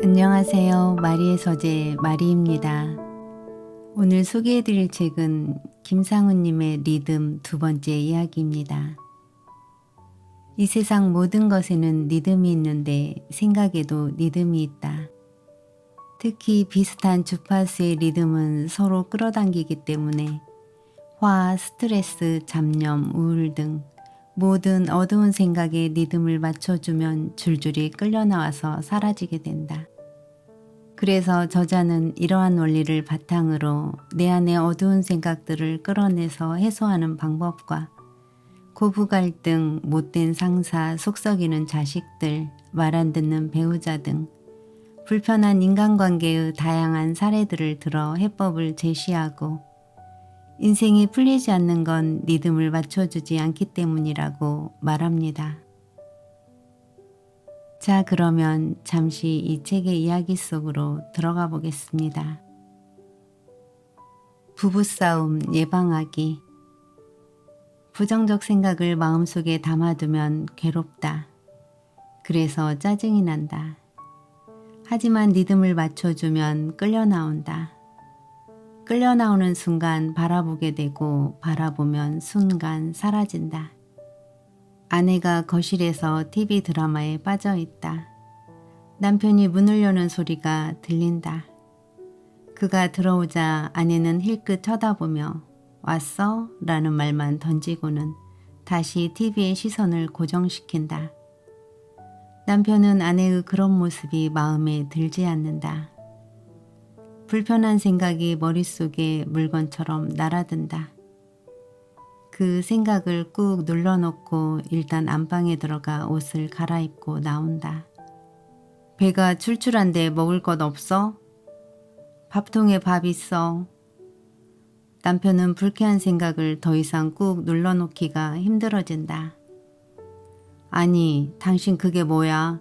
안녕하세요. 마리의 서재 마리입니다. 오늘 소개해드릴 책은 김상훈님의 리듬 두 번째 이야기입니다. 이 세상 모든 것에는 리듬이 있는데 생각에도 리듬이 있다. 특히 비슷한 주파수의 리듬은 서로 끌어당기기 때문에 화, 스트레스, 잡념, 우울 등 모든 어두운 생각에 리듬을 맞춰주면 줄줄이 끌려나와서 사라지게 된다. 그래서 저자는 이러한 원리를 바탕으로 내 안의 어두운 생각들을 끌어내서 해소하는 방법과 고부 갈등, 못된 상사, 속 썩이는 자식들, 말 안 듣는 배우자 등 불편한 인간관계의 다양한 사례들을 들어 해법을 제시하고 인생이 풀리지 않는 건 리듬을 맞춰주지 않기 때문이라고 말합니다. 자, 그러면 잠시 이 책의 이야기 속으로 들어가 보겠습니다. 부부싸움 예방하기. 부정적 생각을 마음속에 담아두면 괴롭다. 그래서 짜증이 난다. 하지만 리듬을 맞춰주면 끌려나온다. 끌려나오는 순간 바라보게 되고 바라보면 순간 사라진다. 아내가 거실에서 TV 드라마에 빠져 있다. 남편이 문을 여는 소리가 들린다. 그가 들어오자 아내는 힐끗 쳐다보며 왔어? 라는 말만 던지고는 다시 TV의 시선을 고정시킨다. 남편은 아내의 그런 모습이 마음에 들지 않는다. 불편한 생각이 머릿속에 물건처럼 날아든다. 그 생각을 꾹 눌러놓고 일단 안방에 들어가 옷을 갈아입고 나온다. 배가 출출한데 먹을 것 없어? 밥통에 밥 있어. 남편은 불쾌한 생각을 더 이상 꾹 눌러놓기가 힘들어진다. 아니, 당신 그게 뭐야?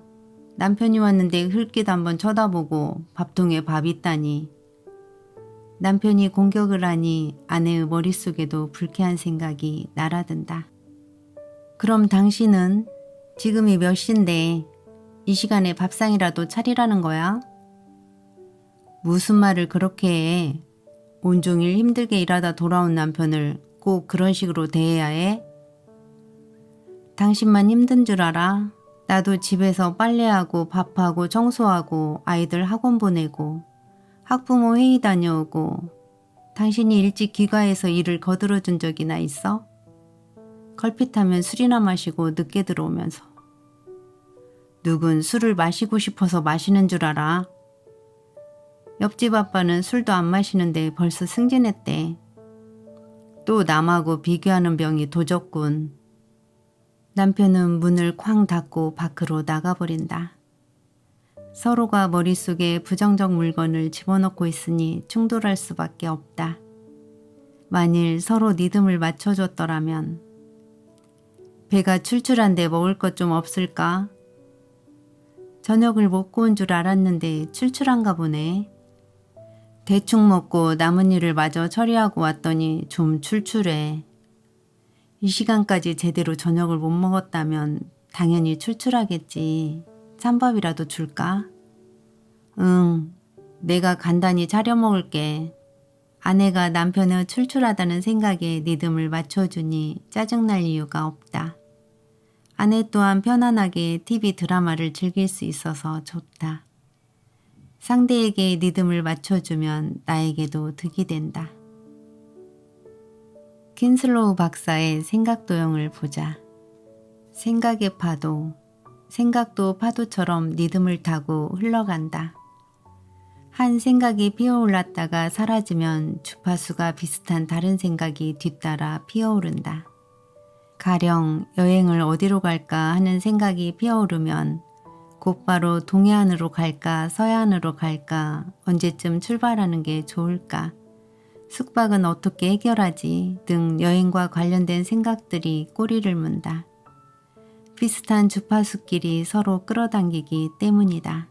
남편이 왔는데 흘낏 한번 쳐다보고 밥통에 밥 있다니. 남편이 공격을 하니 아내의 머릿속에도 불쾌한 생각이 날아든다. 그럼 당신은 지금이 몇 시인데 이 시간에 밥상이라도 차리라는 거야? 무슨 말을 그렇게 해? 온종일 힘들게 일하다 돌아온 남편을 꼭 그런 식으로 대해야 해? 당신만 힘든 줄 알아? 나도 집에서 빨래하고 밥하고 청소하고 아이들 학원 보내고 학부모 회의 다녀오고 당신이 일찍 귀가해서 일을 거들어 준 적이나 있어? 걸핏하면 술이나 마시고 늦게 들어오면서. 누군 술을 마시고 싶어서 마시는 줄 알아? 옆집 아빠는 술도 안 마시는데 벌써 승진했대. 또 남하고 비교하는 병이 도졌군. 남편은 문을 쾅 닫고 밖으로 나가버린다. 서로가 머릿속에 부정적 물건을 집어넣고 있으니 충돌할 수밖에 없다. 만일 서로 리듬을 맞춰줬더라면 배가 출출한데 먹을 것 좀 없을까? 저녁을 먹고 온 줄 알았는데 출출한가 보네. 대충 먹고 남은 일을 마저 처리하고 왔더니 좀 출출해. 이 시간까지 제대로 저녁을 못 먹었다면 당연히 출출하겠지. 찬밥이라도 줄까? 응, 내가 간단히 차려 먹을게. 아내가 남편의 출출하다는 생각에 리듬을 맞춰주니 짜증날 이유가 없다. 아내 또한 편안하게 TV 드라마를 즐길 수 있어서 좋다. 상대에게 리듬을 맞춰주면 나에게도 득이 된다. 킨슬로우 박사의 생각도형을 보자. 생각의 파도. 생각도 파도처럼 리듬을 타고 흘러간다. 한 생각이 피어올랐다가 사라지면 주파수가 비슷한 다른 생각이 뒤따라 피어오른다. 가령 여행을 어디로 갈까 하는 생각이 피어오르면 곧바로 동해안으로 갈까 서해안으로 갈까 언제쯤 출발하는 게 좋을까 숙박은 어떻게 해결하지 등 여행과 관련된 생각들이 꼬리를 문다. 비슷한 주파수끼리 서로 끌어당기기 때문이다.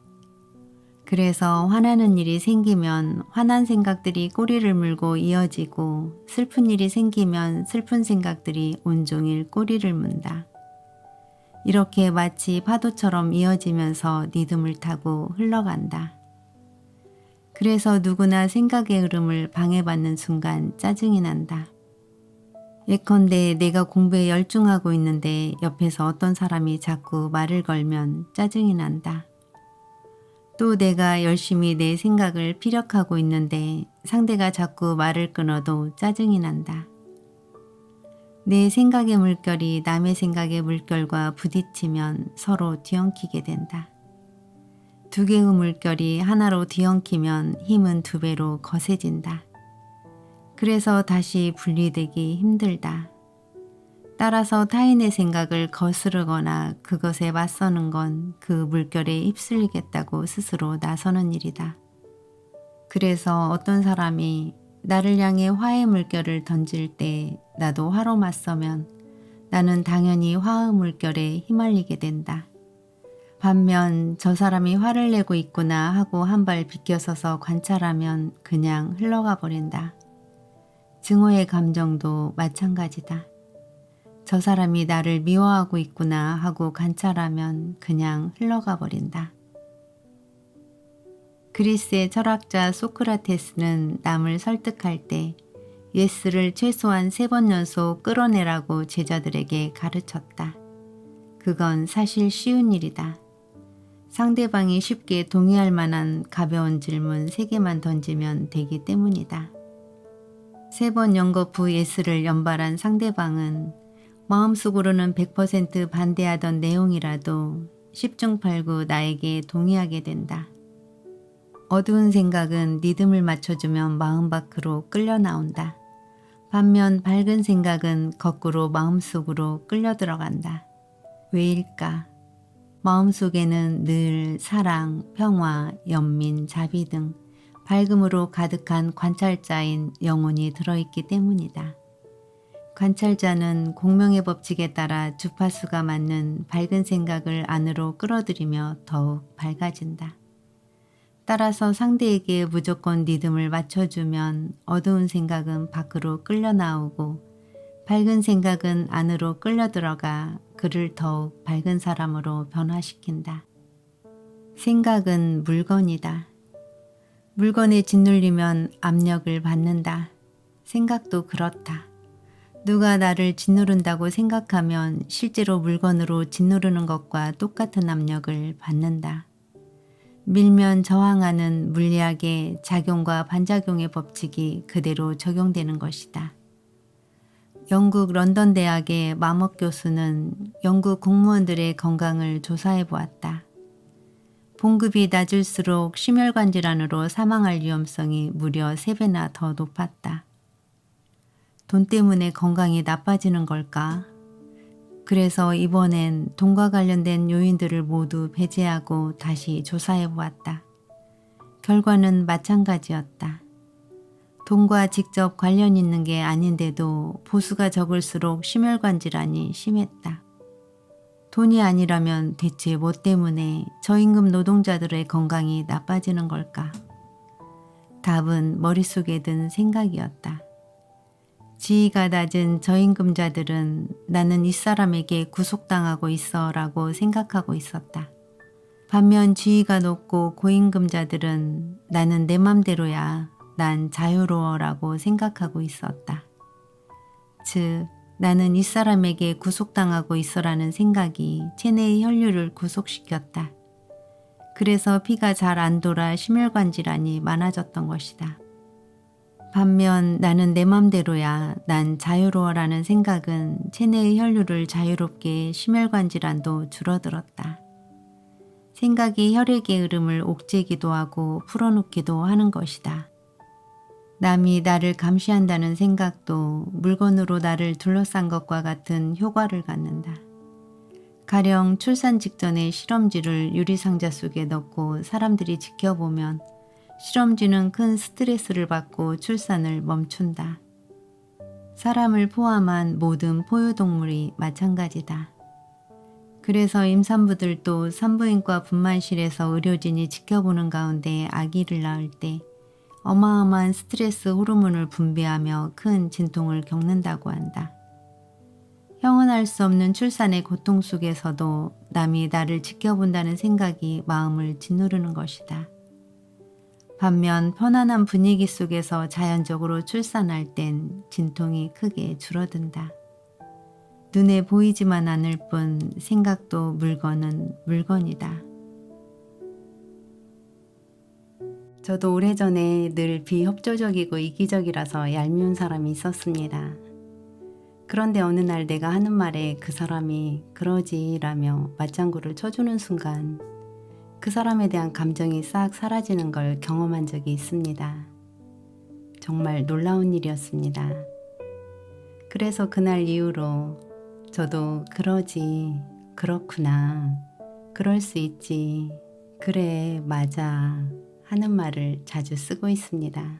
그래서 화나는 일이 생기면 화난 생각들이 꼬리를 물고 이어지고 슬픈 일이 생기면 슬픈 생각들이 온종일 꼬리를 문다. 이렇게 마치 파도처럼 이어지면서 리듬을 타고 흘러간다. 그래서 누구나 생각의 흐름을 방해받는 순간 짜증이 난다. 예컨대 내가 공부에 열중하고 있는데 옆에서 어떤 사람이 자꾸 말을 걸면 짜증이 난다. 또 내가 열심히 내 생각을 피력하고 있는데 상대가 자꾸 말을 끊어도 짜증이 난다. 내 생각의 물결이 남의 생각의 물결과 부딪히면 서로 뒤엉키게 된다. 두 개의 물결이 하나로 뒤엉키면 힘은 두 배로 거세진다. 그래서 다시 분리되기 힘들다. 따라서 타인의 생각을 거스르거나 그것에 맞서는 건 그 물결에 휩쓸리겠다고 스스로 나서는 일이다. 그래서 어떤 사람이 나를 향해 화의 물결을 던질 때 나도 화로 맞서면 나는 당연히 화의 물결에 휘말리게 된다. 반면 저 사람이 화를 내고 있구나 하고 한 발 비껴서서 관찰하면 그냥 흘러가 버린다. 증오의 감정도 마찬가지다. 저 사람이 나를 미워하고 있구나 하고 관찰하면 그냥 흘러가 버린다. 그리스의 철학자 소크라테스는 남을 설득할 때 예스를 최소한 3번 연속 끌어내라고 제자들에게 가르쳤다. 그건 사실 쉬운 일이다. 상대방이 쉽게 동의할 만한 가벼운 질문 3개만 던지면 되기 때문이다. 3번 연겁 후 예스를 연발한 상대방은 마음속으로는 100% 반대하던 내용이라도 10중 8구 나에게 동의하게 된다. 어두운 생각은 리듬을 맞춰주면 마음 밖으로 끌려 나온다. 반면 밝은 생각은 거꾸로 마음속으로 끌려 들어간다. 왜일까? 마음속에는 늘 사랑, 평화, 연민, 자비 등 밝음으로 가득한 관찰자인 영혼이 들어있기 때문이다. 관찰자는 공명의 법칙에 따라 주파수가 맞는 밝은 생각을 안으로 끌어들이며 더욱 밝아진다. 따라서 상대에게 무조건 리듬을 맞춰주면 어두운 생각은 밖으로 끌려 나오고 밝은 생각은 안으로 끌려 들어가 그를 더욱 밝은 사람으로 변화시킨다. 생각은 물건이다. 물건에 짓눌리면 압력을 받는다. 생각도 그렇다. 누가 나를 짓누른다고 생각하면 실제로 물건으로 짓누르는 것과 똑같은 압력을 받는다. 밀면 저항하는 물리학의 작용과 반작용의 법칙이 그대로 적용되는 것이다. 영국 런던 대학의 마먹 교수는 영국 공무원들의 건강을 조사해 보았다. 봉급이 낮을수록 심혈관 질환으로 사망할 위험성이 무려 3배나 더 높았다. 돈 때문에 건강이 나빠지는 걸까? 그래서 이번엔 돈과 관련된 요인들을 모두 배제하고 다시 조사해 보았다. 결과는 마찬가지였다. 돈과 직접 관련 있는 게 아닌데도 보수가 적을수록 심혈관 질환이 심했다. 돈이 아니라면 대체 뭐 때문에 저임금 노동자들의 건강이 나빠지는 걸까? 답은 머릿속에 든 생각이었다. 지위가 낮은 저임금자들은 나는 이 사람에게 구속당하고 있어 라고 생각하고 있었다. 반면 지위가 높고 고임금자들은 나는 내 맘대로야, 난 자유로워 라고 생각하고 있었다. 즉, 나는 이 사람에게 구속당하고 있어라는 생각이 체내의 혈류를 구속시켰다. 그래서 피가 잘 안 돌아 심혈관 질환이 많아졌던 것이다. 반면 나는 내 맘대로야, 난 자유로워라는 생각은 체내의 혈류를 자유롭게 심혈관 질환도 줄어들었다. 생각이 혈액의 흐름을 옥죄기도 하고 풀어놓기도 하는 것이다. 남이 나를 감시한다는 생각도 물건으로 나를 둘러싼 것과 같은 효과를 갖는다. 가령 출산 직전에 실험지를 유리상자 속에 넣고 사람들이 지켜보면 실험쥐는 큰 스트레스를 받고 출산을 멈춘다. 사람을 포함한 모든 포유동물이 마찬가지다. 그래서 임산부들도 산부인과 분만실에서 의료진이 지켜보는 가운데 아기를 낳을 때 어마어마한 스트레스 호르몬을 분비하며 큰 진통을 겪는다고 한다. 형언할 수 없는 출산의 고통 속에서도 남이 나를 지켜본다는 생각이 마음을 짓누르는 것이다. 반면 편안한 분위기 속에서 자연적으로 출산할 땐 진통이 크게 줄어든다. 눈에 보이지만 않을 뿐 생각도 물건은 물건이다. 저도 오래전에 늘 비협조적이고 이기적이라서 얄미운 사람이 있었습니다. 그런데 어느 날 내가 하는 말에 그 사람이 그러지 라며 맞장구를 쳐주는 순간 그 사람에 대한 감정이 싹 사라지는 걸 경험한 적이 있습니다. 정말 놀라운 일이었습니다. 그래서 그날 이후로 저도 그러지, 그렇구나, 그럴 수 있지, 그래, 맞아 하는 말을 자주 쓰고 있습니다.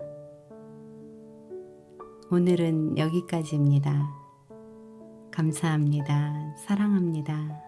오늘은 여기까지입니다. 감사합니다. 사랑합니다.